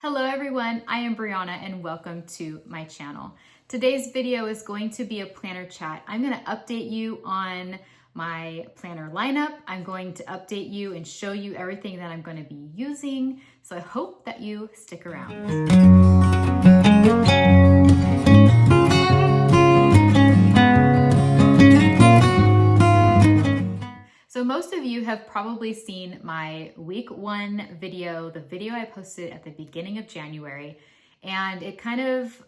Hello everyone, I am Brianna and welcome to my channel. Today's video is going to be a planner chat. I'm going to update you on my planner lineup. I'm going to update you and show you everything that I'm going to be using. So I hope that you stick around. So most of you have probably seen my week 1 video, the video I posted at the beginning of January, and it kind of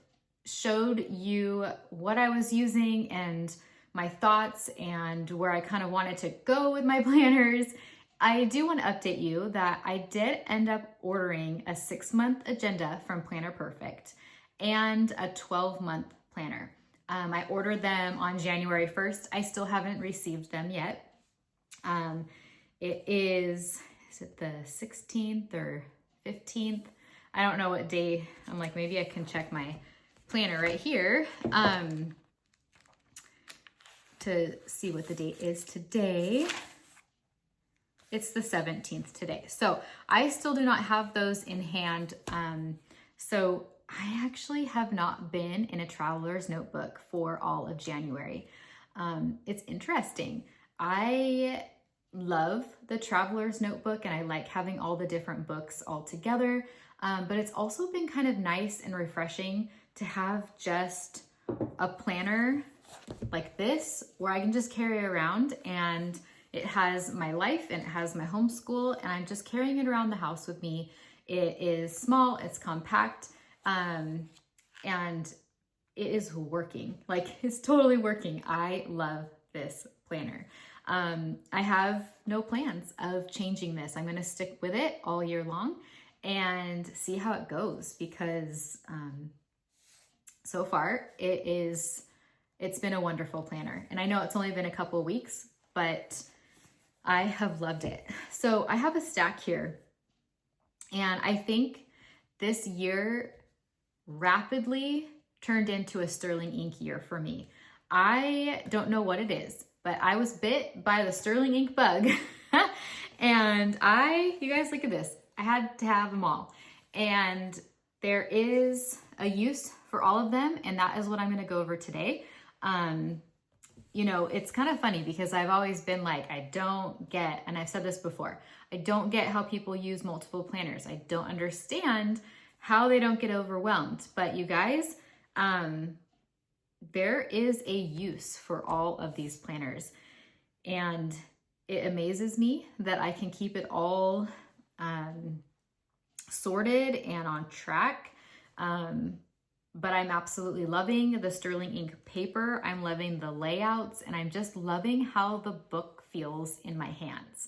showed you what I was using and my thoughts and where I kind of wanted to go with my planners. I do want to update you that I did end up ordering a 6-month agenda from Planner Perfect and a 12-month planner. I ordered them on January 1st. I still haven't received them yet. It is it the 16th or 15th? I don't know what day. I'm like, maybe I can check my planner right here, to see what the date is today. It's the 17th today. So I still do not have those in hand. So I actually have not been in a traveler's notebook for all of January. It's interesting. I love the traveler's notebook and I like having all the different books all together. But it's also been kind of nice and refreshing to have just a planner like this where I can just carry around, and it has my life and it has my homeschool, and I'm just carrying it around the house with me. It is small, it's compact, and it is working. Like, it's totally working. I love this planner. I have no plans of changing this. I'm going to stick with it all year long and see how it goes, because so far it's been a wonderful planner. And I know it's only been a couple of weeks, but I have loved it. So I have a stack here, and I think this year rapidly turned into a sterling ink year for me. I don't know what it is, but I was bit by the sterling ink bug. And you guys look at this. I had to have them all. And there is a use for all of them, and that is what I'm gonna go over today. You know, it's kind of funny because I've always been like, I don't get, and I've said this before, I don't get how people use multiple planners. I don't understand how they don't get overwhelmed. But you guys, there is a use for all of these planners, and it amazes me that I can keep it all sorted and on track. But I'm absolutely loving the sterling ink paper. I'm loving the layouts, and I'm just loving how the book feels in my hands.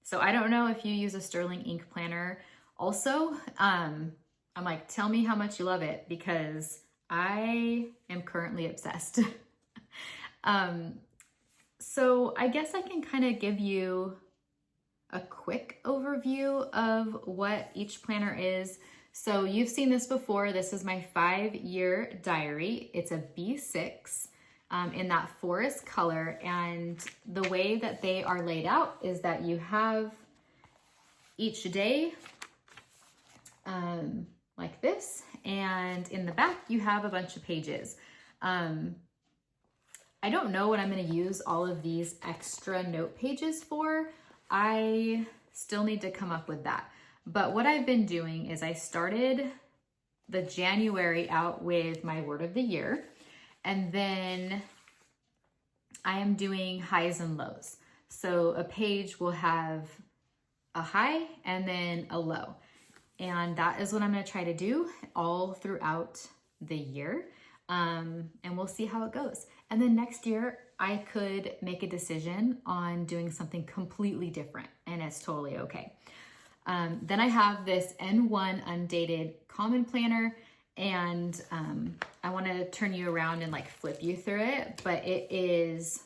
So I don't know if you use a sterling ink planner also. I'm like, tell me how much you love it, because I am currently obsessed. So I guess I can kind of give you a quick overview of what each planner is. So you've seen this before. This is my 5-year diary. It's a B6 in that forest color. And the way that they are laid out is that you have each day like this, and in the back you have a bunch of pages. I don't know what I'm going to use all of these extra note pages for. I still need to come up with that. But what I've been doing is I started the January out with my word of the year, and then I am doing highs and lows. So a page will have a high and then a low. And that is what I'm going to try to do all throughout the year. And we'll see how it goes. And then next year, I could make a decision on doing something completely different, and it's totally okay. Then I have this N1 undated common planner, and I want to turn you around and like flip you through it, but it is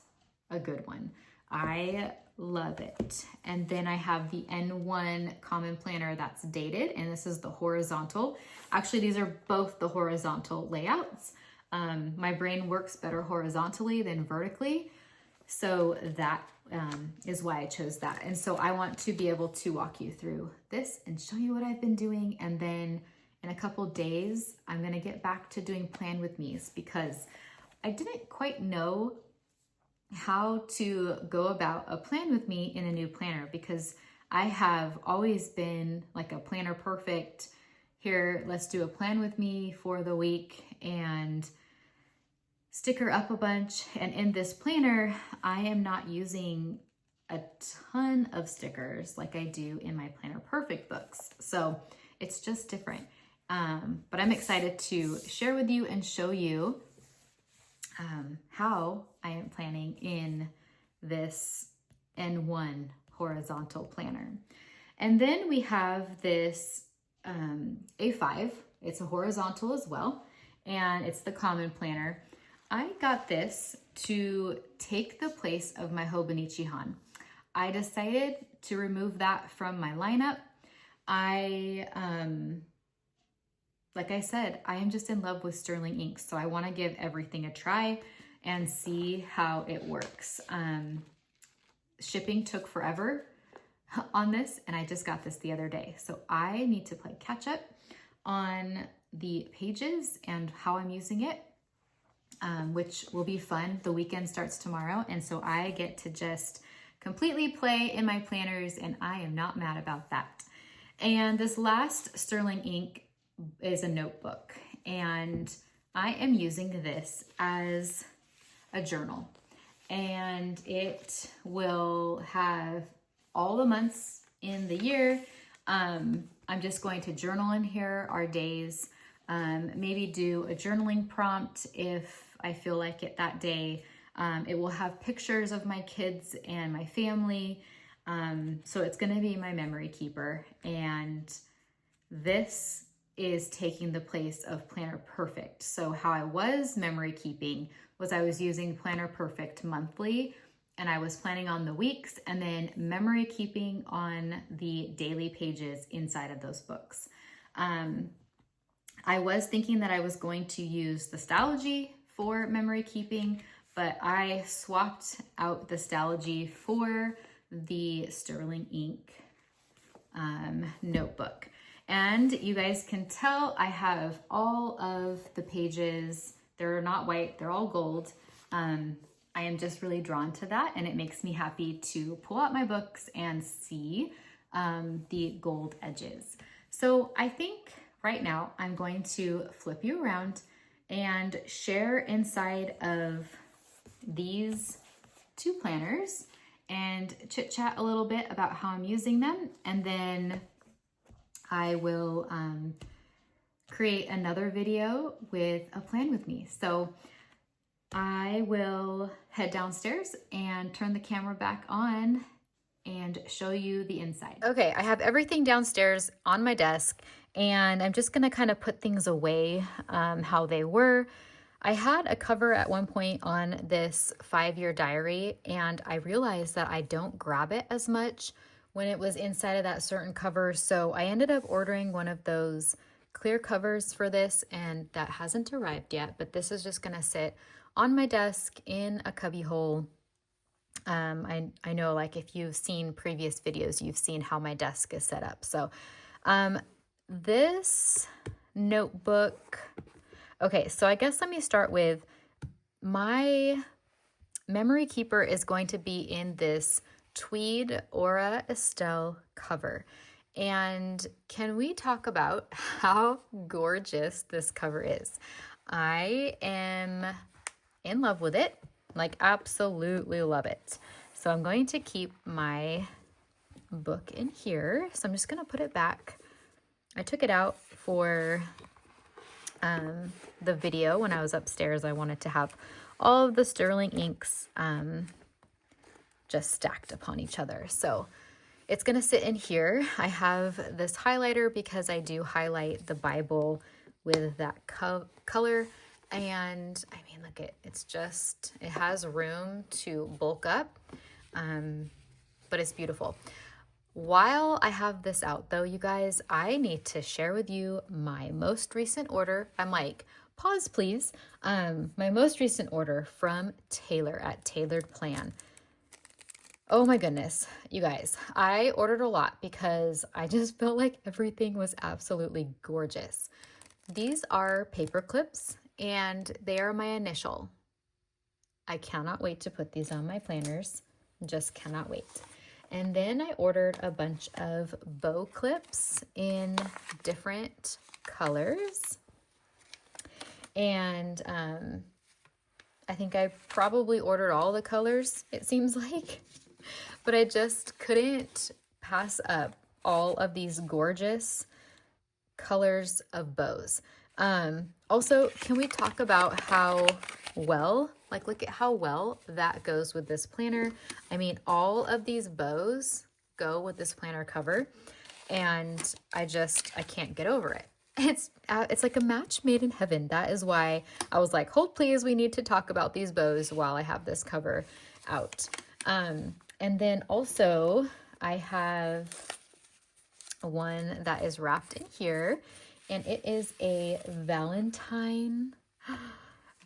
a good one. I love it. And then I have the N1 common planner that's dated, and this is the horizontal. Actually, these are both the horizontal layouts. My brain works better horizontally than vertically. So that is why I chose that. And so I want to be able to walk you through this and show you what I've been doing. And then in a couple days, I'm going to get back to doing plan with me's, because I didn't quite know how to go about a plan with me in a new planner, because I have always been like a planner perfect. Here, let's do a plan with me for the week and sticker up a bunch. And in this planner, I am not using a ton of stickers like I do in my Planner Perfect books. So it's just different. But I'm excited to share with you and show you how I am planning in this N1 horizontal planner. And then we have this A5. It's a horizontal as well, and it's the common planner. I got this to take the place of my Hobonichi. I decided to remove that from my lineup. Like I said, I am just in love with sterling inks, so I want to give everything a try and see how it works. Shipping took forever on this, and I just got this the other day. So I need to play catch up on the pages and how I'm using it, which will be fun. The weekend starts tomorrow, and so I get to just completely play in my planners, and I am not mad about that. And this last sterling ink is a notebook, and I am using this as a journal, and it will have all the months in the year. I'm just going to journal in here our days, maybe do a journaling prompt if I feel like it that day. It will have pictures of my kids and my family. So it's going to be my memory keeper. And this is taking the place of Planner Perfect. So how I was memory keeping was I was using Planner Perfect monthly, and I was planning on the weeks and then memory keeping on the daily pages inside of those books. I was thinking that I was going to use the Stalogy for memory keeping, but I swapped out the Stalogy for the sterling ink notebook. And you guys can tell I have all of the pages. They're not white, they're all gold. I am just really drawn to that, and it makes me happy to pull out my books and see the gold edges. So I think right now I'm going to flip you around and share inside of these two planners and chit chat a little bit about how I'm using them, and then I will create another video with a plan with me. So I will head downstairs and turn the camera back on and show you the inside. Okay, I have everything downstairs on my desk, and I'm just gonna kind of put things away how they were. I had a cover at one point on this 5-year diary, and I realized that I don't grab it as much when it was inside of that certain cover. So I ended up ordering one of those clear covers for this, and that hasn't arrived yet, but this is just gonna sit on my desk in a cubby hole. I know, like, if you've seen previous videos, you've seen how my desk is set up. So this notebook, okay, so I guess let me start with my memory keeper is going to be in this tweed Aura Estelle cover. And can we talk about how gorgeous this cover is? I am in love with it, like absolutely love it. So I'm going to keep my book in here. So I'm just gonna put it back. I took it out for the video when I was upstairs. I wanted to have all of the sterling inks just stacked upon each other. So it's gonna sit in here. I have this highlighter because I do highlight the Bible with that color. And I mean, look, it's just, it has room to bulk up, but it's beautiful. While I have this out though, you guys, I need to share with you my most recent order. I'm like pause please. My most recent order from Taylor at Tailored Plan. Oh my goodness, you guys, I ordered a lot because I just felt like everything was absolutely gorgeous. These are paper clips and they are my initial. I cannot wait to put these on my planners. Just cannot wait. And then I ordered a bunch of bow clips in different colors. And I think I probably ordered all the colors, it seems like. But I just couldn't pass up all of these gorgeous colors of bows. Also, can we talk about how well, like look at how well that goes with this planner. I mean, all of these bows go with this planner cover and I can't get over it. It's like a match made in heaven. That is why I was like, hold please, we need to talk about these bows while I have this cover out. And then also I have one that is wrapped in here and it is a Valentine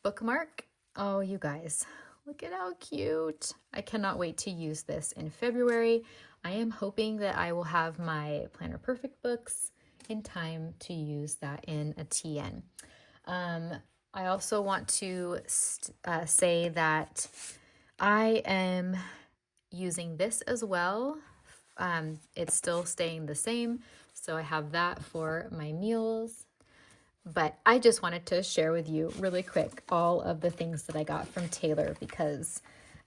bookmark. Oh, you guys, look at how cute. I cannot wait to use this in February. I am hoping that I will have my Planner Perfect books in time to use that in a TN. I also want to say that I am using this as well. It's still staying the same, so I have that for my meals. But I just wanted to share with you really quick all of the things that I got from Taylor because,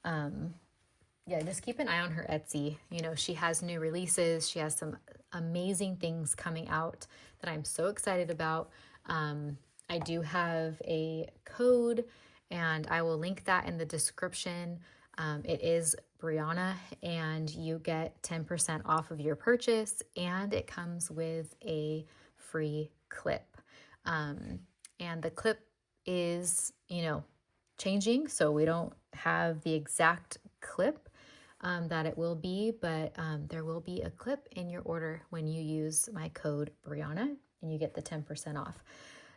yeah, just keep an eye on her Etsy. You know, she has new releases. She has some amazing things coming out that I'm so excited about. I do have a code and I will link that in the description. It is Brianna and you get 10% off of your purchase and it comes with a free clip. And the clip is, you know, changing, so we don't have the exact clip that it will be, but there will be a clip in your order when you use my code Brianna and you get the 10% off.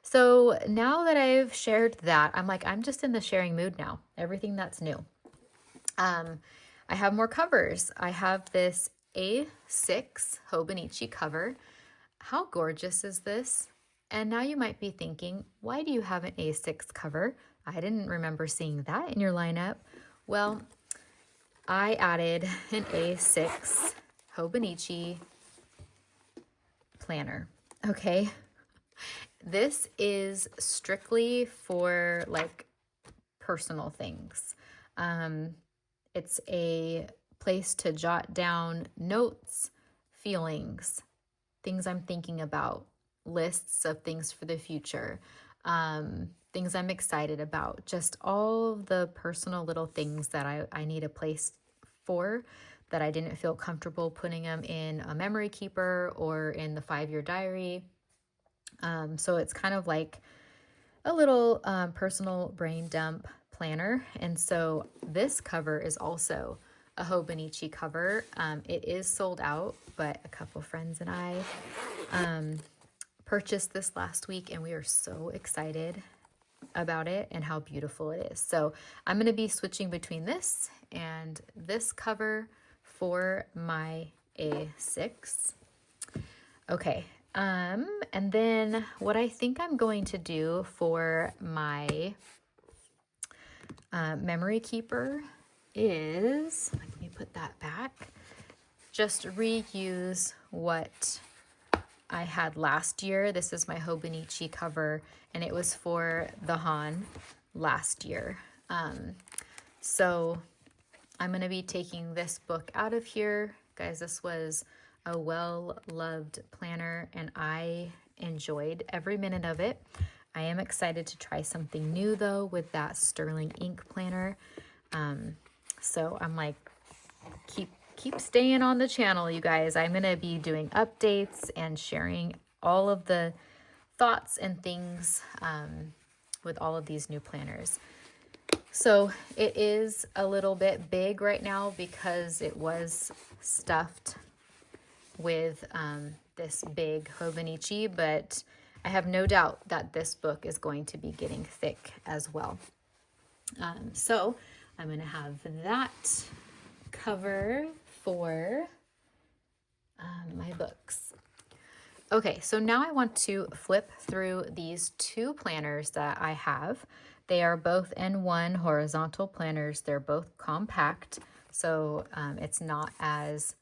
So now that I've shared that, I'm just in the sharing mood now, everything that's new. I have more covers. I have this A6 Hobonichi cover. How gorgeous is this? And now you might be thinking, why do you have an A6 cover? I didn't remember seeing that in your lineup. Well, I added an A6 Hobonichi planner, okay? This is strictly for like personal things. It's a place to jot down notes, feelings, things I'm thinking about, lists of things for the future, things I'm excited about, just all the personal little things that I need a place for that I didn't feel comfortable putting them in a memory keeper or in the 5-year diary. So it's kind of like a little personal brain dump planner. And so this cover is also a Hobonichi cover. It is sold out, but a couple friends and I purchased this last week and we are so excited about it and how beautiful it is. So I'm going to be switching between this and this cover for my A6. Okay. And then what I think I'm going to do for my memory keeper is, let me put that back, just reuse what I had last year. This is my Hobonichi cover and it was for the Han last year. So I'm going to be taking this book out of here. Guys, this was a well-loved planner and I enjoyed every minute of it. I am excited to try something new though with that sterling ink planner. So I'm like, keep staying on the channel, you guys. I'm going to be doing updates and sharing all of the thoughts and things with all of these new planners. So it is a little bit big right now because it was stuffed with this big Hobonichi, but I have no doubt that this book is going to be getting thick as well. So I'm going to have that cover for my books. Okay, so now I want to flip through these two planners that I have. They are both N1 horizontal planners. They're both compact, so it's not as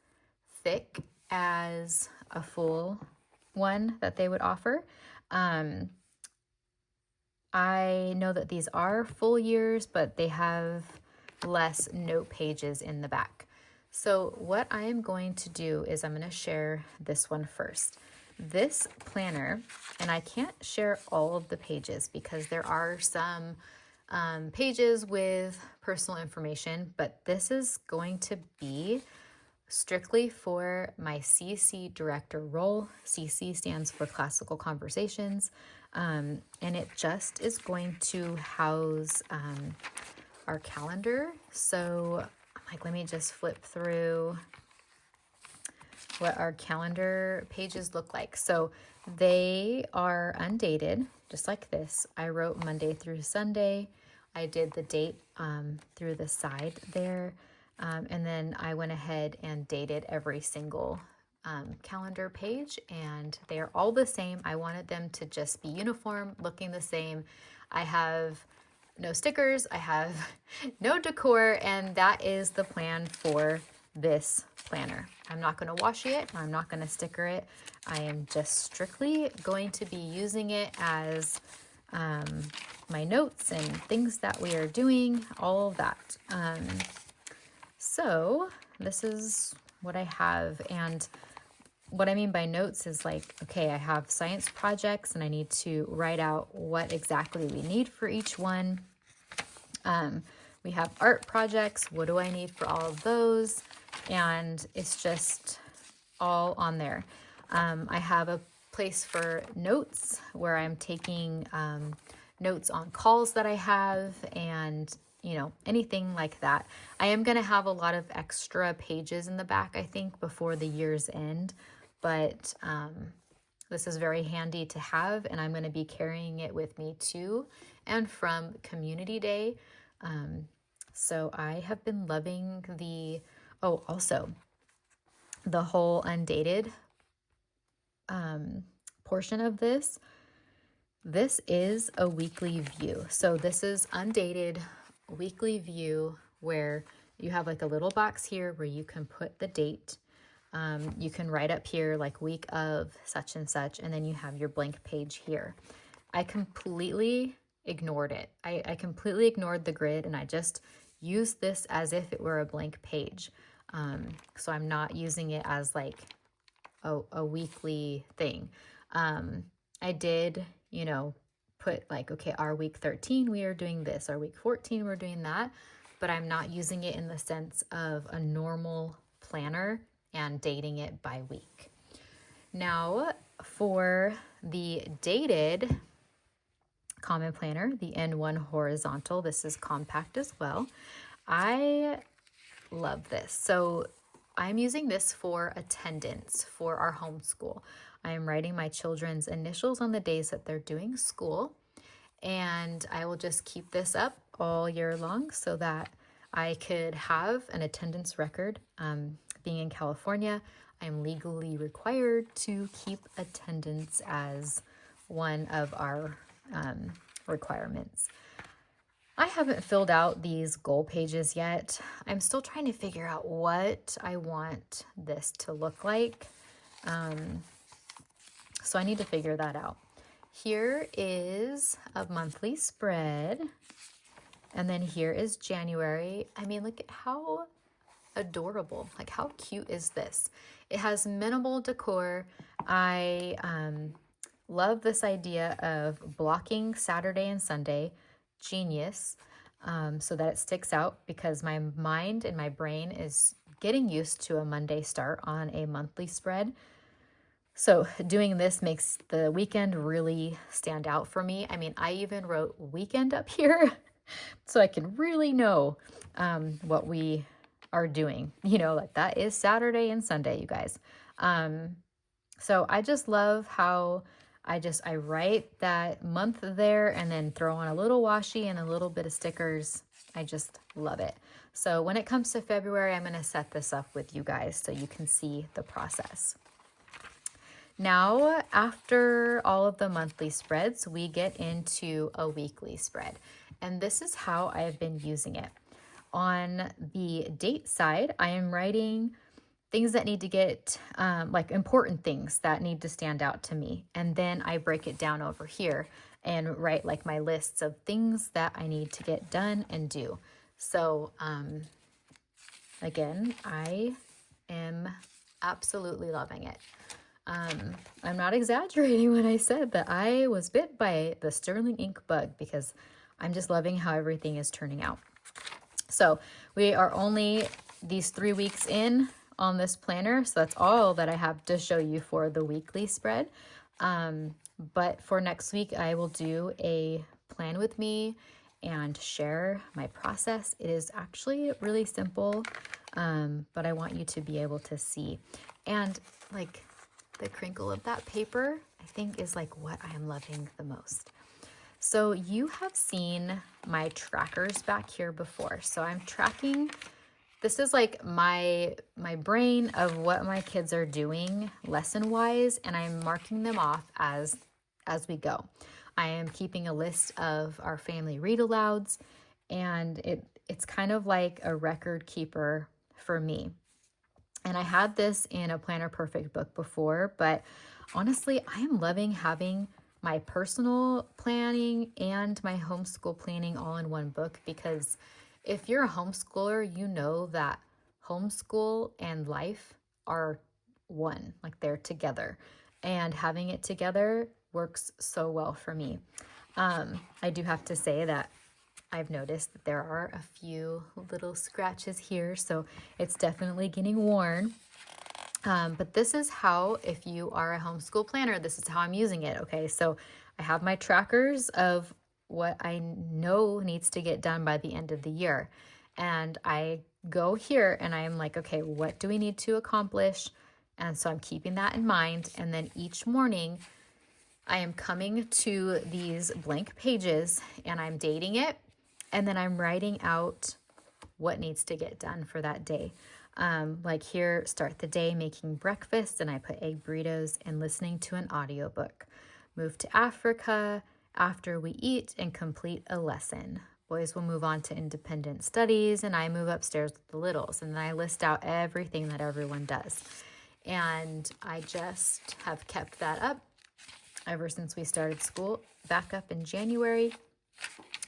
thick as a full one that they would offer. I know that these are full years, but they have less note pages in the back. So what I am going to do is I'm going to share this one first. This planner, and I can't share all of the pages because there are some pages with personal information, but this is going to be strictly for my CC director role. CC stands for Classical Conversations, and it just is going to house our calendar. So let me just flip through what our calendar pages look like. So they are undated, just like this. I wrote Monday through Sunday. I did the date through the side there. And then I went ahead and dated every single calendar page, and they are all the same. I wanted them to just be uniform, looking the same. I have no stickers, I have no decor, and that is the plan for this planner. I'm not going to wash it. I'm not going to sticker it. I am just strictly going to be using it as my notes and things that we are doing, all of that. So this is what I have. And what I mean by notes is okay, I have science projects and I need to write out what exactly we need for each one. We have art projects. What do I need for all of those? And it's just all on there. I have a place for notes where I'm taking notes on calls that I have and anything like that. I am going to have a lot of extra pages in the back, I think, before the year's end, but this is very handy to have, and I'm going to be carrying it with me to and from Community Day. So I have been loving also the whole undated portion of this. This is a weekly view. So this is undated weekly view where you have a little box here where you can put the date. You can write up here week of such and such, and then you have your blank page here. I completely ignored it. I completely ignored the grid, and I just used this as if it were a blank page. So I'm not using it as a weekly thing. I did, put okay, our week 13, we are doing this. Our week 14, we're doing that. But I'm not using it in the sense of a normal planner and dating it by week. Now, for the dated common planner, the N1 horizontal, this is compact as well. I love this. So I'm using this for attendance for our homeschool. I am writing my children's initials on the days that they're doing school, and I will just keep this up all year long so that I could have an attendance record. Being in California, I'm legally required to keep attendance as one of our requirements. I haven't filled out these goal pages yet. I'm still trying to figure out what I want this to look like. So I need to figure that out. Here is a monthly spread. And then here is January. I mean, look at how adorable. How cute is this? It has minimal decor. I love this idea of blocking Saturday and Sunday. Genius. So that it sticks out, because my mind and my brain is getting used to a Monday start on a monthly spread. So doing this makes the weekend really stand out for me. I mean, I even wrote weekend up here so I can really know what we are doing. That is Saturday and Sunday, you guys. So I just love how I write that month there and then throw on a little washi and a little bit of stickers. I just love it. So when it comes to February, I'm going to set this up with you guys so you can see the process. Now, after all of the monthly spreads, we get into a weekly spread. And this is how I have been using it. On the date side, I am writing things that need to get, like important things that need to stand out to me. And then I break it down over here and write like my lists of things that I need to get done and do. So, again, I am absolutely loving it. I'm not exaggerating when I said that I was bit by the sterling ink bug because I'm just loving how everything is turning out. So we are only these 3 weeks in on this planner. So that's all that I have to show you for the weekly spread. But for next week, I will do a plan with me and share my process. It is actually really simple, but I want you to be able to see. And like the crinkle of that paper, I think is like what I am loving the most. So you have seen my trackers back here before. So I'm tracking, this is like my brain of what my kids are doing lesson wise, and I'm marking them off as we go. I am keeping a list of our family read alouds, and it's kind of like a record keeper for me. And I had this in a Planner Perfect book before, but honestly, I am loving having my personal planning and my homeschool planning all in one book, because if you're a homeschooler, you know that homeschool and life are one, like they're together, and having it together works so well for me. I do have to say that I've noticed that there are a few little scratches here, so it's definitely getting worn. But this is how, if you are a homeschool planner, this is how I'm using it, okay? So I have my trackers of what I know needs to get done by the end of the year. And I go here and I'm like, okay, what do we need to accomplish? And so I'm keeping that in mind. And then each morning I am coming to these blank pages and I'm dating it. And then I'm writing out what needs to get done for that day. Like here, start the day making breakfast, and I put egg burritos and listening to an audiobook. Move to Africa after we eat and complete a lesson. Boys will move on to independent studies, and I move upstairs with the littles. And then I list out everything that everyone does. And I just have kept that up ever since we started school, back up in January.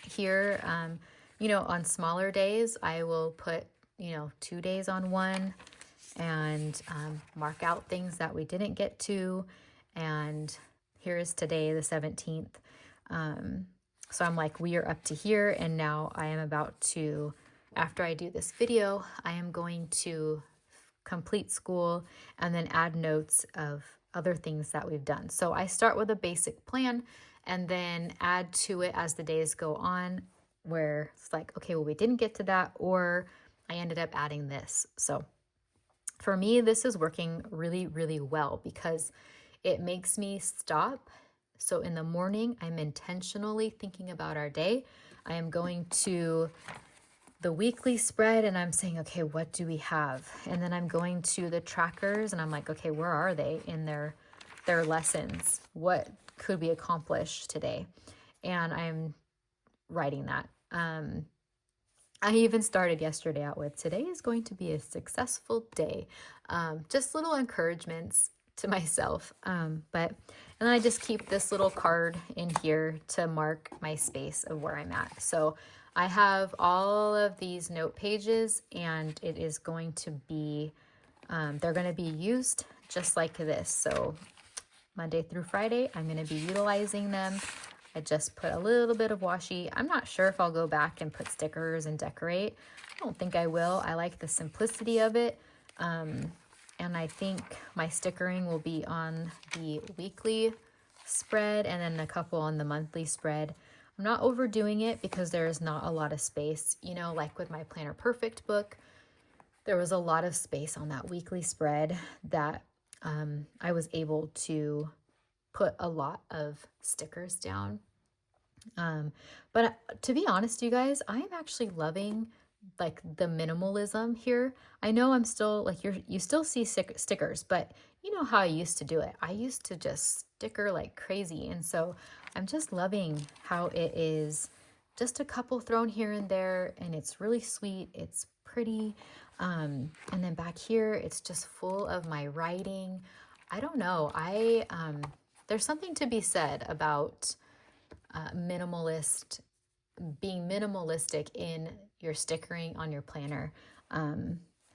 Here, on smaller days, I will put 2 days on one and mark out things that we didn't get to. And here is today, the 17th. So I'm like, we are up to here. And now I am about to, after I do this video, I am going to complete school and then add notes of other things that we've done. So I start with a basic plan and then add to it as the days go on, where it's like, okay, well, we didn't get to that, or I ended up adding this. So for me, this is working really, really well because it makes me stop. So in the morning, I'm intentionally thinking about our day. I am going to the weekly spread and I'm saying, okay, what do we have? And then I'm going to the trackers and I'm like, okay, where are they in their lessons? What could we accomplish today? And I'm writing that. I even started yesterday out with, today is going to be a successful day. Just little encouragements to myself. And then I just keep this little card in here to mark my space of where I'm at. So I have all of these note pages, and it is going to be, they're going to be used just like this. So Monday through Friday, I'm going to be utilizing them. I just put a little bit of washi. I'm not sure if I'll go back and put stickers and decorate. I don't think I will. I like the simplicity of it. And I think my stickering will be on the weekly spread and then a couple on the monthly spread. I'm not overdoing it because there is not a lot of space. Like with my Planner Perfect book, there was a lot of space on that weekly spread that I was able to put a lot of stickers down. But to be honest, you guys, I am actually loving like the minimalism here. I know I'm still like you still see stickers, but you know how I used to do it. I used to just sticker like crazy. And so I'm just loving how it is just a couple thrown here and there, and it's really sweet. It's pretty. And then back here, it's just full of my writing. I don't know. There's something to be said about being minimalistic in your stickering on your planner.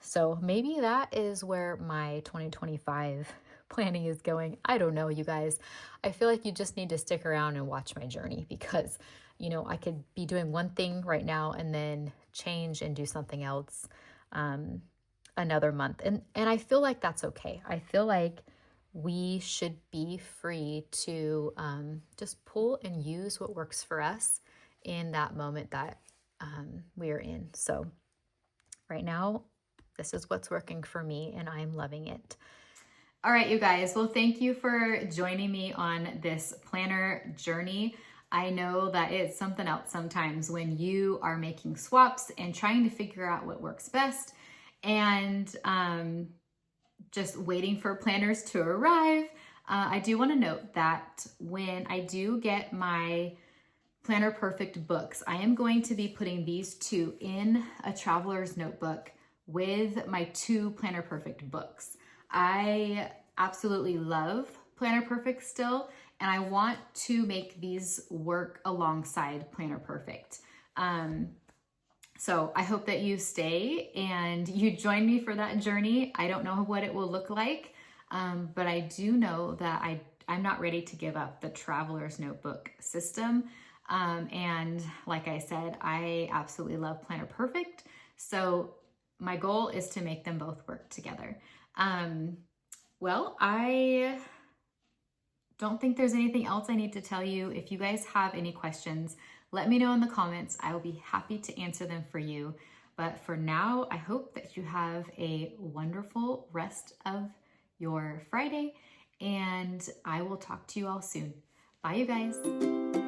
So maybe that is where my 2025 planning is going. I don't know, you guys. I feel like you just need to stick around and watch my journey, because, you know, I could be doing one thing right now and then change and do something else another month. And I feel like that's okay. I feel like we should be free to just pull and use what works for us in that moment that we are in. So right now, this is what's working for me, and I'm loving it. All right, you guys. Well, thank you for joining me on this planner journey. I know that it's something else sometimes when you are making swaps and trying to figure out what works best, and just waiting for planners to arrive. I do want to note that when I do get my Planner Perfect books, I am going to be putting these two in a traveler's notebook with my 2 Planner Perfect books. I absolutely love Planner Perfect still, and I want to make these work alongside Planner Perfect. So I hope that you stay and you join me for that journey. I don't know what it will look like, but I do know that I'm not ready to give up the traveler's notebook system. And like I said, I absolutely love Planner Perfect. So my goal is to make them both work together. Well, I don't think there's anything else I need to tell you. If you guys have any questions, let me know in the comments. I will be happy to answer them for you. But for now, I hope that you have a wonderful rest of your Friday, and I will talk to you all soon. Bye, you guys.